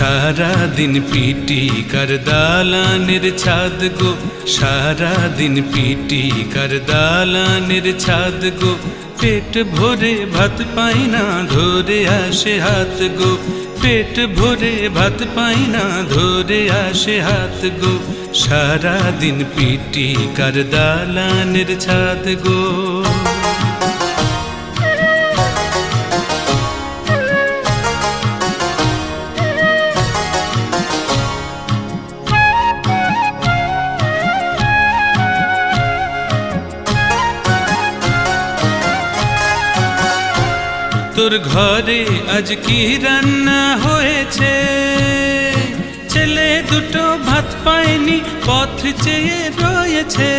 সারা দিন পিটি কার দালানের ছাদ গো, সারা দিন পিটি কার দালানের ছাদ গো, পেট ভরে ভাত পাই না ধরে আসে হাত গো, পেট ভরে ভাত পাই না ধরে আসে হাত গো, সারা দিন পিটি কার দালানের ছাদ গো। তোর ঘরে আজ কি রান্না হয়েছে? ছেলে দুটো ভাত পায়নি, পথ চেয়ে রয়েছে।